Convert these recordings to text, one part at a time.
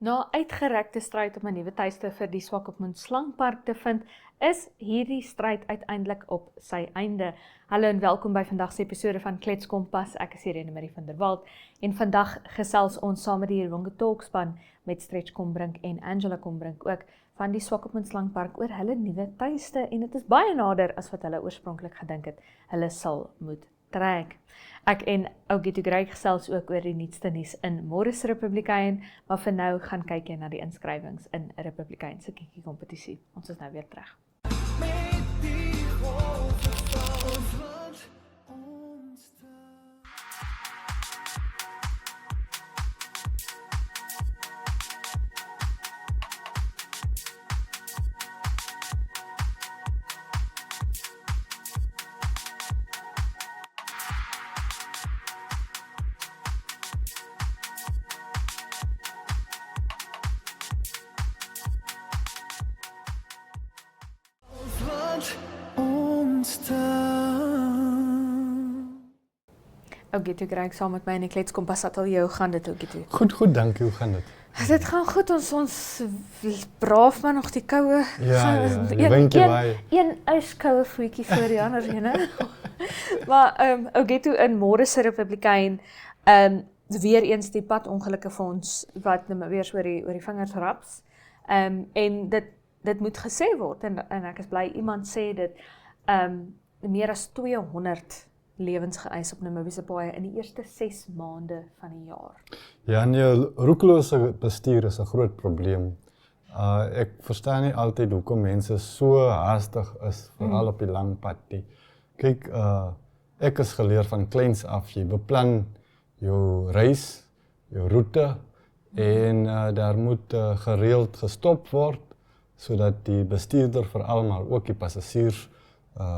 Na uitgerekte stryd om 'n nuwe tuiste vir die Swakopmund Slangpark te vind, is hierdie stryd uiteindelik op sy einde. Hallo en welkom by vandag se episode van Klets Kompas. Ek is Irene Marie van der Walt en vandag gesels ons saam met die Ronge Talkspan met Stretch Kombrink en Angela Kombrink ook van die Swakopmund Slangpark oor hulle nuwe tuiste en dit is baie nader as wat hulle oorspronklik gedink het. Hulle sal moet trek. Ek en Ougito Grey gesels ook oor die nuutste nuus in Môre se Republikein, maar vir nou gaan kyk jy na die inskrywings in 'n Republikein se kiekie kompetisie. Ons is nou weer terug. Ougito Grey saam met my in die Klets Kompas ateljee. Hoe gaan dit, Ougito? Goed, dankie. Hoe gaan dit? Dit gaan goed, ons braaf maar nog die koue. Ja, die windjie waai. Een yskoue voetjie voor die ander ene. Maar Ougito in Môre se Republikein, weer eens die padongelukkefonds wat nou weer so oor die vingers raps. En dit moet gesê word en ek is bly iemand sê dit meer as 200 lewens geëis op Namibië se paaie in die eerste 6 maande van die jaar. Ja, nee, roekelose bestuur is 'n groot probleem. Ek verstaan nie altyd hoekom mense so haastig is, veral op die lang pad nie. Kyk, ek is geleer van kleins af, jy beplan jou reis, jou roete en daar moet gereeld gestop word sodat die bestuurder veral maar ook die passasiers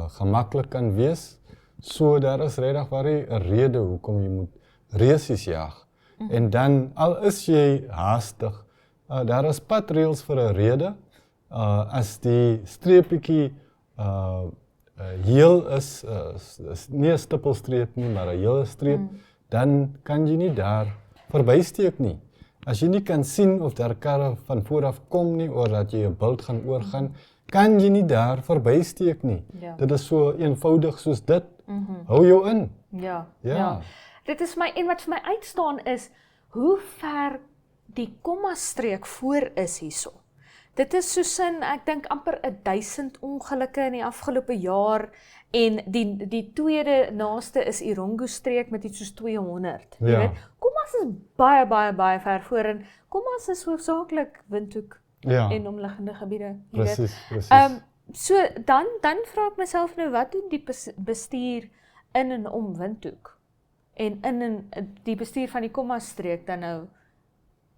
gemaklik kan wees. So daar is regtig waar 'n rede hoekom jy moet resies jag. En dan al is jy haastig, daar is padreëls vir 'n rede. As die streepietjie heel is nie 'n stippelstreep nie, maar 'n hele streep, dan kan jy nie daar verbysteek nie. As jy nie kan sien of daar karre van vooraf kom nie, of dat jy 'n bult gaan oorgaan, kan jy nie daar verbysteek nie. Ja. Dit is so eenvoudig soos dit. Hou jou in. Ja. Dit is my, en wat vir my uitstaan is, hoe ver die komma-streek voor is hierso. Dit is soos in, ek dink amper 1000 ongelukke in die afgelope jaar, en die tweede naaste is Irongo-streek met iets soos 200. Jy weet, kommas is baie ver voor, en kommas is hoofsaaklik Windhoek en omliggende gebiede. Precies. So dan vra ek myself nou, wat doen die bestuur in en om Windhoek? En in die bestuur van die komma-streek dan nou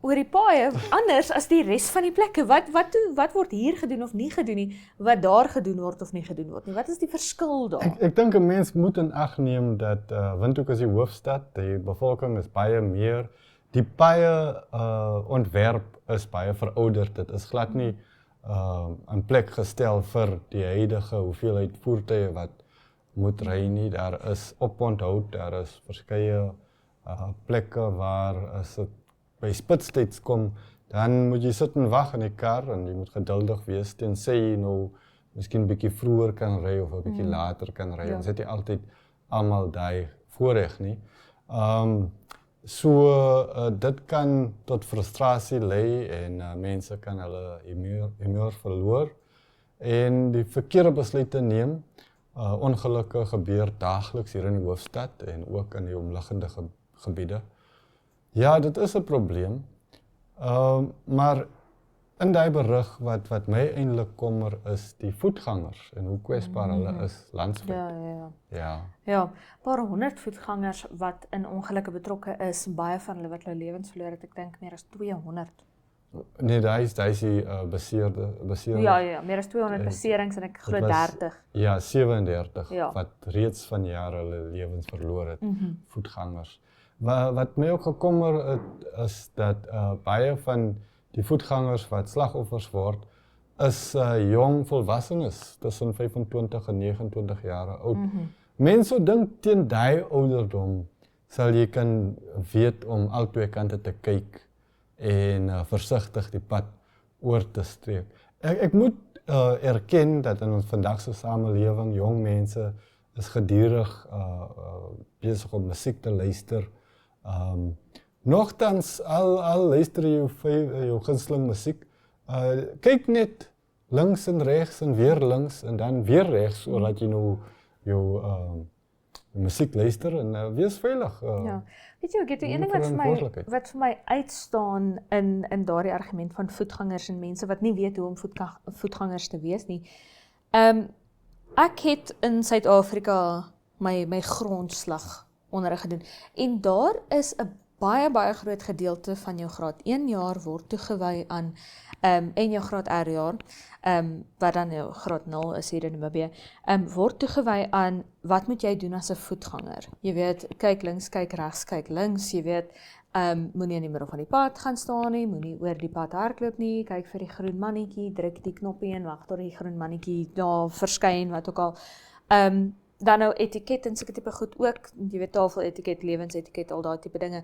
oor die paaie anders as die res van die plekke. Wat word hier gedoen of nie gedoen nie, wat daar gedoen word of nie gedoen word nie? Wat is die verskil daar? Ek dink 'n mens moet in ag neem dat Windhoek is die hoofstad, die bevolking is baie meer, die paaie ontwerp is baie verouderd, dit is glad nie in plek gestel vir die huidige hoeveelheid voertuie wat moet ry nie. Daar is oponthoud, daar is verskeie plekke waar as dit by spitstyds kom, dan moet jy sit en wag in die kar en jy moet geduldig wees tensy jy nou miskien 'n bietjie vroeër kan ry of 'n bietjie later kan ry. Ons het nie altyd almal daai voorreg nie. Dit kan tot frustrasie lei en mense kan hulle humeur verloor en die verkeerde besluite neem. Ongelukke gebeur daagliks hier in die hoofstad en ook in die omliggende gebiede. Ja, dit is 'n probleem, maar in die berig wat my eintlik kommer is die voetgangers en hoe kwesbaar hulle is landwyd. Ja, paar 100 voetgangers wat in ongelukke betrokke is, baie van hulle wat hulle lewens verloor het, ek dink meer as 200. Nee, daar is die beseerde. Ja, meer as 200 beserings en ek glo 30. Ja, 37 wat reeds van jare hulle lewens verloor het, voetgangers. Wat my ook gekommer het, is dat baie van die voetgangers wat slagoffers word, is jong volwassenes, tussen 25 en 29 jaar oud. Mense dink teen daai ouderdom sal jy kan weet om al twee kante te kyk. en versigtig die pad oor te streek. Ek moet erken dat in ons vandagse samelewing jong mense is gedurig besig om musiek te luister. Nogtans, al luister jy jou gunsteling musiek, kyk net links en regs en weer links en dan weer regs, zodat jy nou jou musiek luister en wees veilig. Ja. Weet jy, ek het een ding wat vir my uitstaan in daardie argument van voetgangers en mense wat nie weet hoe om voetgangers te wees nie. Ek het in Suid-Afrika my grondslag onderrig gedoen en daar is 'n baie groot gedeelte van jou graad 1 jaar word toegewy aan en jou graad R jaar, wat dan jou graad 0 is hier in Namibië, word toegewy aan wat moet jy doen as 'n voetganger. Jy weet, kyk links, kyk regs, kyk links, jy weet, moenie in die middel van die pad gaan staan nie, moenie oor die pad hardloop nie, kyk vir die groen mannetjie, druk die knoppie en wag tot die groen mannetjie daar verskyn, wat ook al. Dan nou etiket en sulke tipe goed ook, jy weet tafel etiket, lewensetiket, al daai tipe dinge.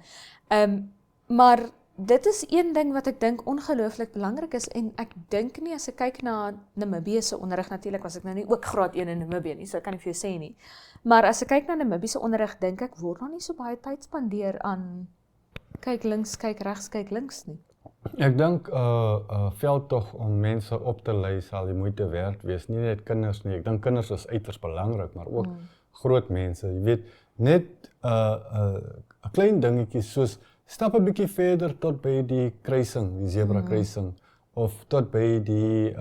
Maar dit is een ding wat ek dink ongelooflik belangrik is en ek dink nie as ek kyk na Namibië se onderrig, natuurlik was ek nou nie ook graad 1 in Namibië nie, so ek kan nie vir jou sê nie. Maar as ek kyk na Namibië se onderrig, dink ek word daar nie so baie tyd spandeer aan kyk links, kyk regs, kyk links nie. Ek dink veldtog om mense op te lei sal die moeite werd wees, nie net kinders nie. Ek dink kinders is uiters belangrik, maar ook groot mense. Jy weet, net 'n klein dingetjie soos stap 'n bietjie verder tot by die kruising, die zebra kruising, of tot by die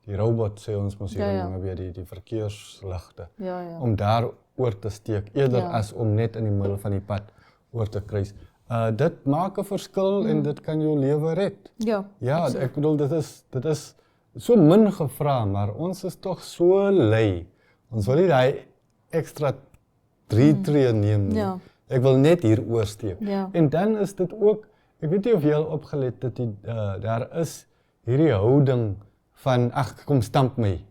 robot sê ons mos hier weer die verkeersligte. Om daar oor te steek eerder as om net in die middel van die pad oor te kruis. Dit maak 'n verskil en dit kan jou lewe red. Ja, ek bedoel dit is so min gevra, maar ons is tog so lui. Ons wil nie daai ekstra 3 tree neem nie. Ek wil net hier oorsteek. En dan is dit ook, ek weet nie of jy al opgelet het, daar is hierdie houding van, ag kom stamp my.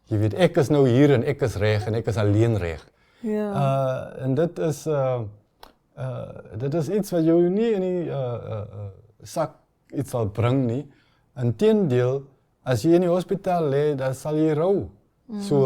Jy weet, ek is nou hier en ek is reg en ek is alleen reg. En dit is iets wat jou nie in die sak iets sal bring nie. Inteendeel, as jy in die hospitaal lê, dan sal jy rou. So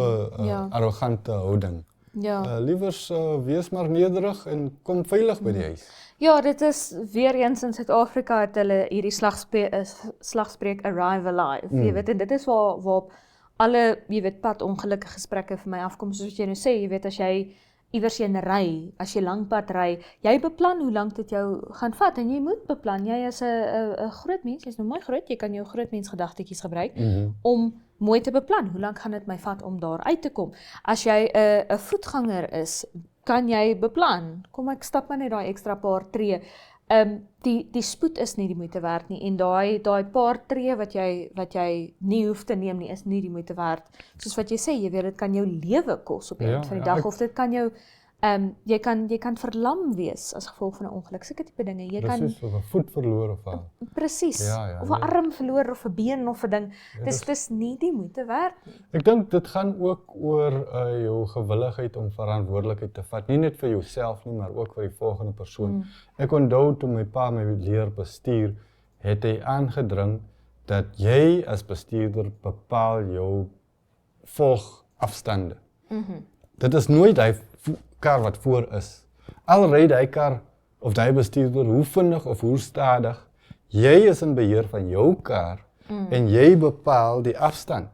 arrogante houding. Liewers wees maar nederig en kom veilig by die huis. Ja, dit is weer eens in Suid-Afrika het hulle hierdie slagspreuk arrive alive. Jy weet, en dit is waarop alle, jy weet, padongelukkige gesprekke vir my afkom, soos wat jy nou sê, jy weet, as jy iewers in ry, as jy langpad ry, jy beplan hoe lank dit jou gaan vat en jy moet beplan. Jy is 'n groot mens, jy's nou mooi groot, jy kan jou groot mens gedagtetjies gebruik om mooi te beplan. Hoe lank gaan dit my vat om daar uit te kom? As jy 'n voetganger is, kan jy beplan. Kom ek stap maar net daai ekstra paar tree. Die spoed is nie die moeite werd nie en daai paar tree wat jy nie hoef te neem nie is nie die moeite werd. Soos wat jy sê, jy weet dit kan jou lewe kos op die einde van die dag of dit kan jou jy kan verlam wees as gevolg van 'n ongeluk. Sulke tipe dinge. Jy kan of 'n voet verloor of 'n presies. Of 'n arm verloor of 'n been of 'n ding. Dis nie die moeite werd nie. Ek dink dit gaan ook oor jou gewilligheid om verantwoordelikheid te vat, nie net vir jouself nie, maar ook vir die volgende persoon. Ek onthou toe my pa my leer bestuur, het hy aangedring dat jy as bestuurder bepaal jou volgafstande. Dit is nooit hy kar wat voor is. Al ry hy kar of hy bestuurder hoe vinnig of hoe stadig, jy is in beheer van jou kar en jy bepaal die afstand.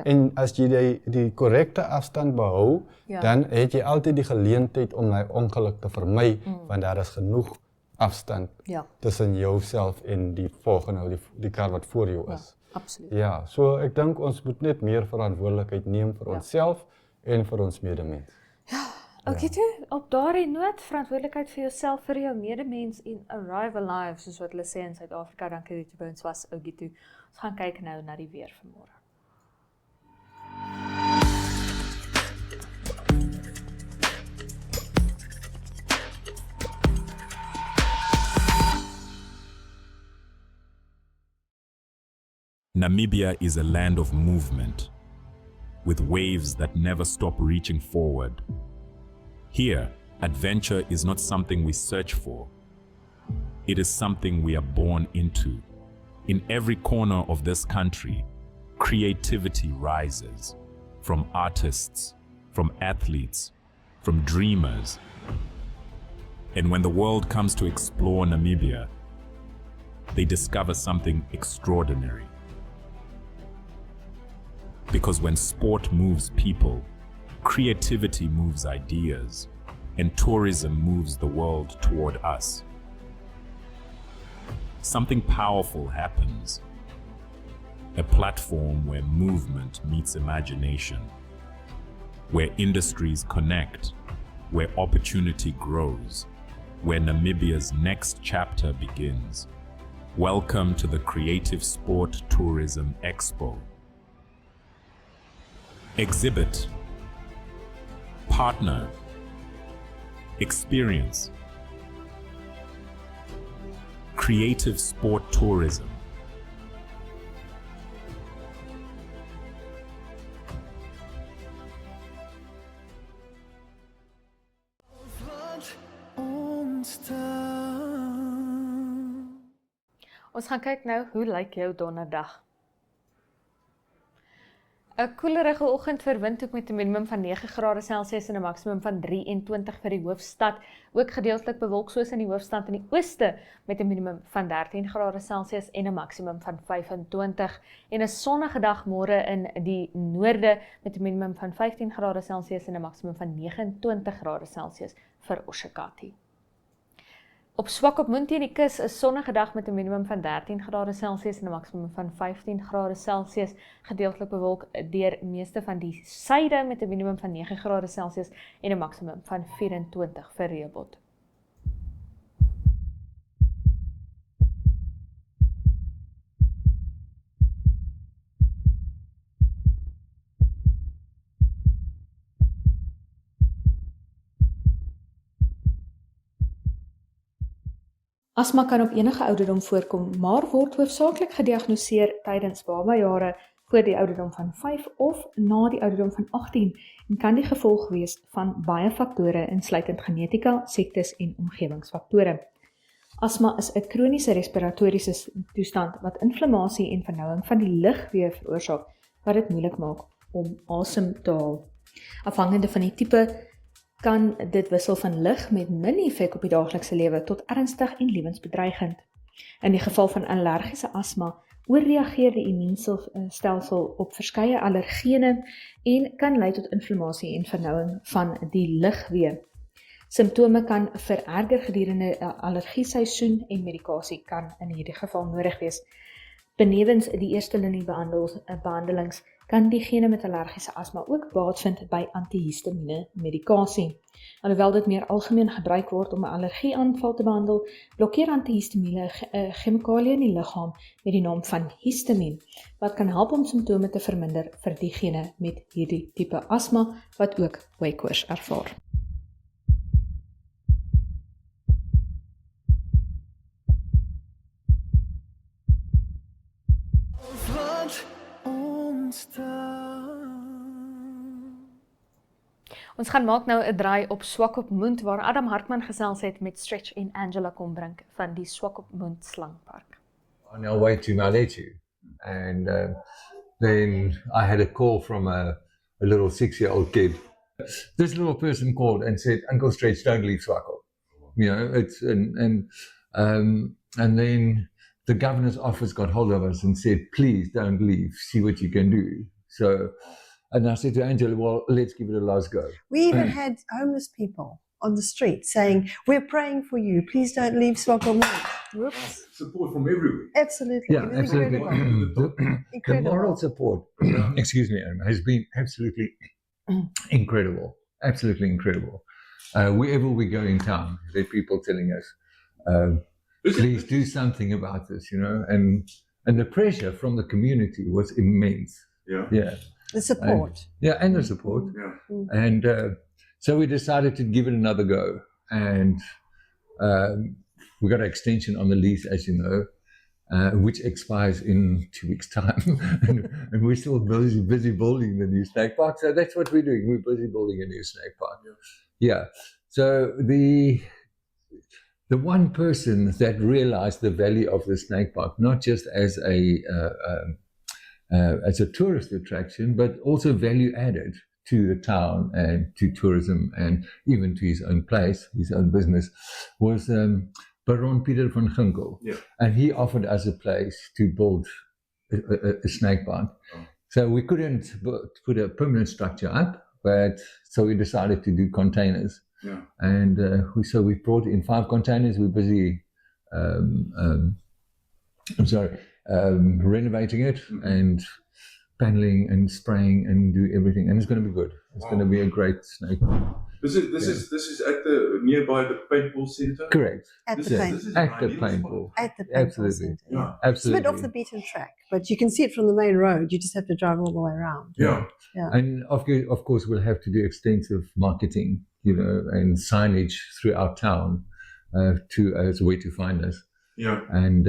En as jy die korrekte afstand behou, dan het jy altyd die geleentheid om die ongeluk te vermy, want daar is genoeg afstand tussen jouself en die volgende, die kar wat voor jou is. Absoluut. Ja, so ek dink ons moet net meer verantwoordelikheid neem vir onsself en vir ons medemens. Okay, toe, op daardie noot, verantwoordelikheid vir jouself, vir jou medemens en arrive alive, soos wat hulle sê in Suid-Afrika, dankie dat jy by ons was, Ougie. Ons gaan kyk nou na die weer vanmôre. Namibia is a land of movement, with waves that never stop reaching forward. Here, adventure is not something we search for. It is something we are born into. In every corner of this country, creativity rises from artists, from athletes, from dreamers. And when the world comes to explore Namibia, they discover something extraordinary. Because when sport moves people, creativity moves ideas, and tourism moves the world toward us. Something powerful happens. A platform where movement meets imagination, where industries connect, where opportunity grows, where Namibia's next chapter begins. Welcome to the Creative Sport Tourism Expo. Exhibit, partner, experience. Creative Sport Tourism. Ons gaan kyk nou, hoe lyk jou donderdag? 'n Koelerige oggend vir Windhoek met 'n minimum van 9 grade Celsius en 'n maksimum van 23 vir die hoofstad. Ook gedeeltelik bewolk soos in die hoofstad in die ooste met 'n minimum van 13 grade Celsius en 'n maksimum van 25. En 'n sonnige dag môre in die noorde met 'n minimum van 15 grade Celsius en 'n maksimum van 29 grade Celsius vir Oshakati. Op Swakopmund teen die kus 'n sonnige dag met 'n minimum van 13 grade Celsius en 'n maksimum van 15 grade Celsius, gedeeltelik bewolk deur meeste van die suide met 'n minimum van 9 grade Celsius en 'n maksimum van 24 vir Rehoboth. Asma kan op enige ouderdom voorkom, maar word hoofsaaklik gediagnoseer tydens babajare voor die ouderdom van 5 of na die ouderdom van 18 en kan die gevolg wees van baie faktore insluitend genetika, siektes en omgewingsfaktore. Asma is 'n kroniese respiratoriese toestand wat inflammasie en vernouing van die lugweë veroorsaak wat dit moeilik maak om asem te haal. Afhangende van die tipe kan dit wissel van lig met min effek op die daaglikse lewe tot ernstig en lewensbedreigend. In die geval van allergiese asma oorreageer die immuunstelsel op verskeie allergene en kan lei tot inflammasie en vernouing van die lugweë. Simptome kan vererger gedurende 'n allergieseisoen en medikasie kan in hierdie geval nodig wees. Benewens die eerste linie behandelings kan diegene met allergiese asma ook baat vind by antihistamiene medikasie. Alhoewel dit meer algemeen gebruik word om 'n allergieaanval te behandel, blokkeer antihistamiene 'n chemikalie in die liggaam met die naam van histamien, wat kan help om simptome te verminder vir diegene met hierdie tipe asma wat ook hooikoors ervaar. Ons gaan maak nou 'n draai op Swakopmund waar Adam Hartman gesels het met Stretch en Angela Kombrink van die Swakopmund Slangpark. On our way to Maletu, and then I had a call from a little 6-year-old kid. This little person called and said, "Uncle Stretch, don't leave Swakop." You know, it's and then the governor's office got hold of us and said, "Please don't leave. See what you can do." So. And I said to Angela, well, let's give it a last go. We even had homeless people on the street saying, "We're praying for you. Please don't leave Swakopmund." Whoops. Support from everywhere. Absolutely. Yeah, It was absolutely. incredible. The Incredible. moral support, excuse me, has been absolutely incredible. Absolutely incredible. Wherever we go in town, there are people telling us, please do something about this, you know, and the pressure from the community was immense. Yeah. Yeah. The support. And the support. Yeah. And so we decided to give it another go. And we got an extension on the lease, as you know, which expires in 2 weeks' time. and we're still busy building the new snack park. So that's what we're doing. We're busy building a new snack park. Yeah. So the the one person that realized the value of the snake park, not just as a tourist attraction, but also value added to the town and to tourism and even to his own place, his own business, was Baron Peter van Ginkel. Yeah. And he offered us a place to build a snake park. Oh. So we couldn't put a permanent structure up, but so we decided to do containers. Yeah. And we brought in 5 containers. We're busy, renovating it and paneling and spraying and do everything. And it's going to be good. It's going to be a great snake park. This is at the nearby the paintball center. Correct. At This the is- paint. this is At an the ideal spot. paintball. At the paintball Absolutely. centre. Yeah. It's a Absolutely. bit off the beaten track, but you can see it from the main road. You just have to drive all the way around. Yeah. And of course, we'll have to do extensive marketing, and signage throughout town as a way to find us. Yeah. And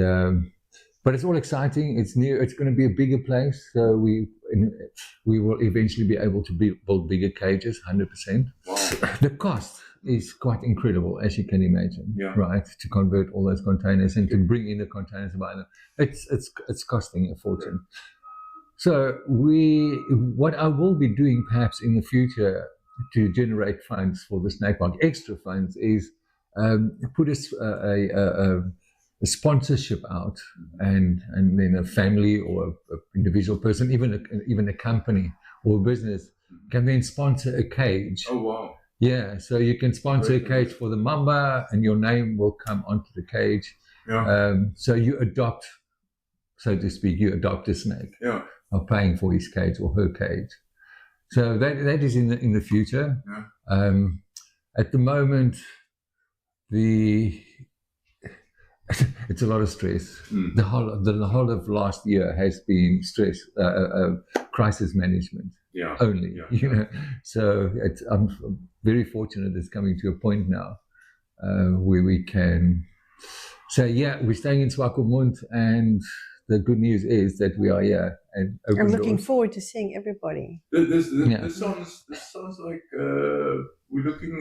but it's all exciting. It's new. It's going to be a bigger place. So we will eventually be able to build bigger cages, 100%. Wow. The cost is quite incredible, as you can imagine. Yeah. Right, to convert all those containers and to bring in the containers and buy them, it's costing a fortune. So what I will be doing perhaps in the future to generate funds for the snake park, extra funds, is put a sponsorship out, and then a family or a individual person, even a company or a business, can then sponsor a cage. Oh wow. Yeah, so you can sponsor a cage for the mamba, and your name will come onto the cage. Yeah. So you adopt, so to speak, a snake, Yeah. of paying for his cage or her cage. So that is in the future. Yeah. At the moment, it's a lot of stress. Mm. The whole of last year has been stress, crisis management Yeah. only. Yeah. So I'm very fortunate it's coming to a point now where we can say, yeah, we're staying in Swakopmund, and the good news is that we are here and open I'm looking doors. forward to seeing everybody. This Yeah. sounds like we're looking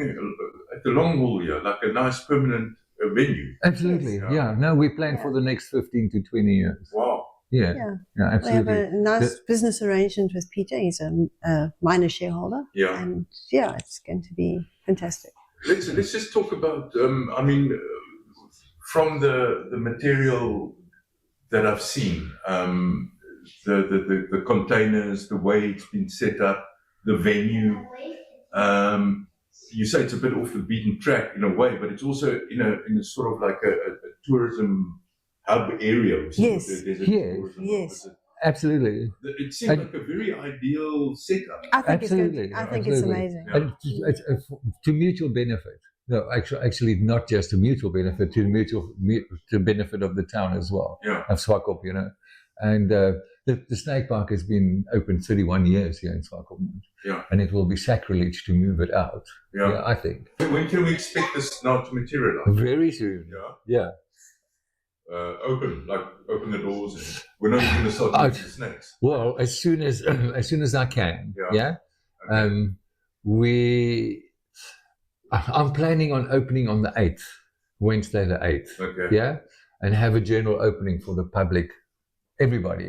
at the long haul here, like a nice permanent venue. Absolutely, Yes. yeah. No, we plan Yeah. for the next 15 to 20 years. Wow. Yeah, Yeah. yeah, We have absolutely. a nice business arrangement with Peter. He's a minor shareholder. Yeah. And yeah, it's going to be fantastic. Let's just talk about. From the material that I've seen, the containers, the way it's been set up, the venue. You say it's a bit off the beaten track in a way, but it's also in a sort of like a tourism hub area. Yes. There's a Yes. tourism Yes. hub. Absolutely. It seems like a very ideal setup. I think Absolutely, it's good. I think it's absolutely. amazing. Yeah. And it's to mutual benefit. No, actually, not just to mutual benefit, to benefit of the town as well, Yeah. of Swakop, And the snake park has been open 31 years here in Swakop. Yeah. And it will be sacrilege to move it out. Yeah. I think. When can we expect this now to materialize? Very soon. Yeah. Yeah. Open the doors, and we're not going to start Out. with the snakes. Well, as soon as I can. Yeah. I'm planning on opening on the 8th, Wednesday the 8th. Okay. Yeah, and have a general opening for the public. Everybody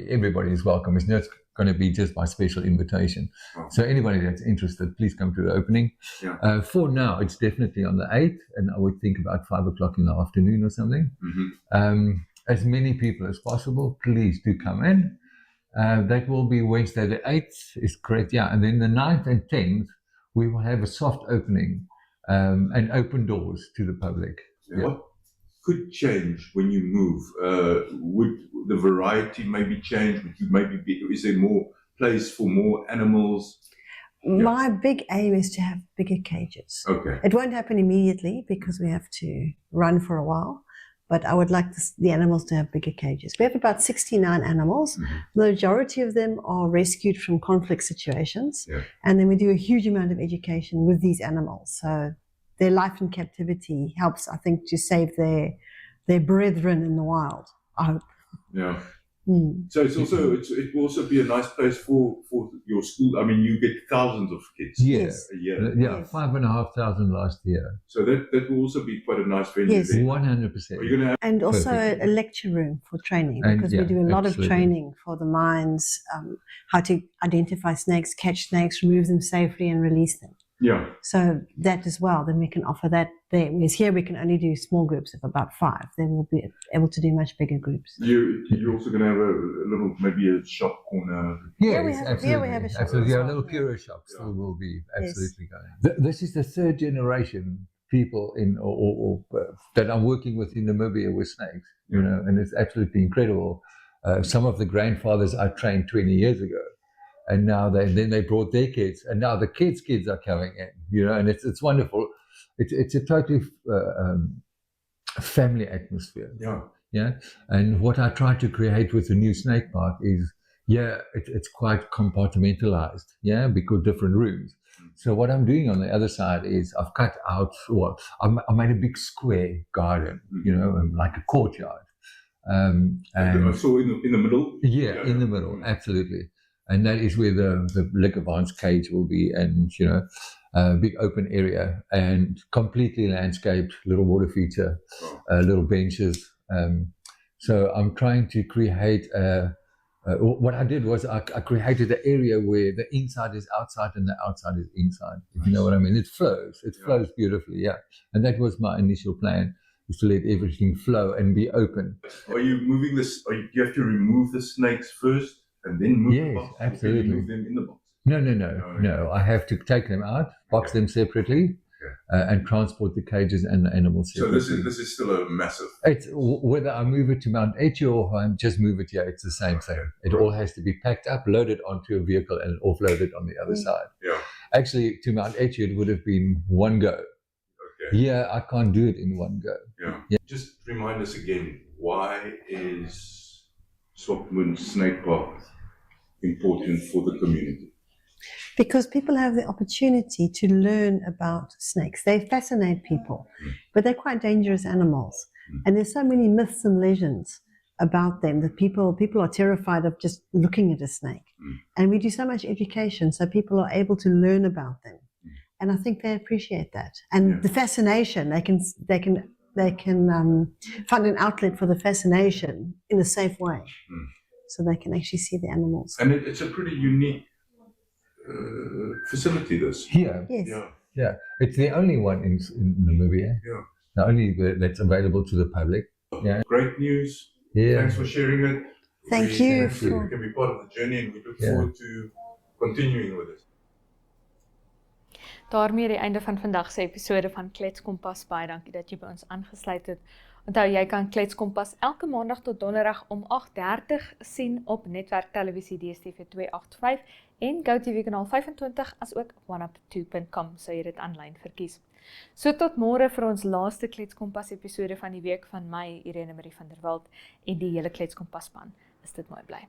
is welcome. It's not going to be just by special invitation. Oh. So anybody that's interested, please come to the opening. Yeah. For now, it's definitely on the 8th, and I would think about 5:00 in the afternoon or something. Mm-hmm. As many people as possible, please do come in. That will be Wednesday the 8th, is correct, yeah. And then the 9th and 10th, we will have a soft opening and open doors to the public. Yeah. What could change when you move? Would the variety maybe change? Would you is there more place for more animals? My big aim is to have bigger cages. Okay. It won't happen immediately because we have to run for a while, but I would like the animals to have bigger cages. We have about 69 animals. Mhm. The majority of them are rescued from conflict situations. Yeah. And then we do a huge amount of education with these animals. So their life in captivity helps, I think, to save their brethren in the wild, I hope. Yeah. So it's also it will also be a nice place for your school. I mean, you get thousands of kids Yes. a year. Yeah, Yes. 5,500 last year. So that will also be quite a nice venue. Yes. There. 100%. Are you going to have? And also Perfectly. a lecture room for training, And because yeah, we do a lot absolutely. of training for the mines, how to identify snakes, catch snakes, remove them safely, and release them. Yeah. So that as well, then we can offer that there. Whereas here we can only do small groups of about 5. Then we'll be able to do much bigger groups. You're also going to have a little, maybe a shop corner. Yeah, we Yes, have- absolutely. yeah, we have a shop Absolutely. as Yeah, a well, little yeah. Puro shop Yeah. still will be Yes. absolutely going. This is the third generation people in or that I'm working with in Namibia with snakes, you know, and it's absolutely incredible. Some of the grandfathers I trained 20 years ago, and now then they brought their kids, and now the kids are coming in, you know, and it's wonderful. It's a totally family atmosphere. Yeah. Yeah, and what I try to create with the new snake park is, it's quite compartmentalized, because different rooms. So what I'm doing on the other side is I've cut out, I made a big square garden, you know, like a courtyard. And I saw in the middle. yeah, in the middle, absolutely. And that is where the liquor barn's cage will be, and, you know, a big open area and completely landscaped, little water feature, little benches. So I'm trying to create what I did was I created an area where the inside is outside and the outside is inside. If you know what I mean, it flows. It flows beautifully, yeah. And that was my initial plan, is to let everything flow and be open. Are you moving this? Do you have to remove the snakes first and then move the Yes, box? Or absolutely. can you move them in the box? No. I have to take them out, box them separately, and transport the cages and the animals So separately. this is still a massive. It's whether I move it to Mount Etche or I just move it here, it's the same thing. It all has to be packed up, loaded onto a vehicle, and offloaded on the other side. Yeah. Actually, to Mount Etche, it would have been one go. Okay. Yeah, I can't do it in one go. Yeah. Just remind us again, why is Swakopmund Snake Park important for the community? Because people have the opportunity to learn about snakes. They fascinate people, but they're quite dangerous animals. And there's so many myths and legends about them that people are terrified of just looking at a snake. And we do so much education, so people are able to learn about them. And I think they appreciate that. And the fascination, they can find an outlet for the fascination in a safe way. So they can actually see the animals. And it's a pretty unique facility, this. Here, Yes. Yeah. it's the only one in Namibia. Yeah. The only that's available to the public. Yeah. Great news. Yeah. Thanks for sharing it. Thank We- you We for- can be part of the journey, and we look Yeah. forward to continuing with it. Daarmee die einde van vandag se episode van Klets Kompas. Baie dankie dat jy by ons aangesluit het. Onthou, jy kan Klets Kompas elke maandag tot donderdag om 8:30 sien op Netwerk Televisie DStv 285 en GoTV kanaal 25, as ook oneup2.com, sou jy dit aanlyn verkies. So tot môre vir ons laaste Klets Kompas episode van die week van my, Irene Marie van der Walt, en die hele Klets Kompas span. Is dit mooi bly.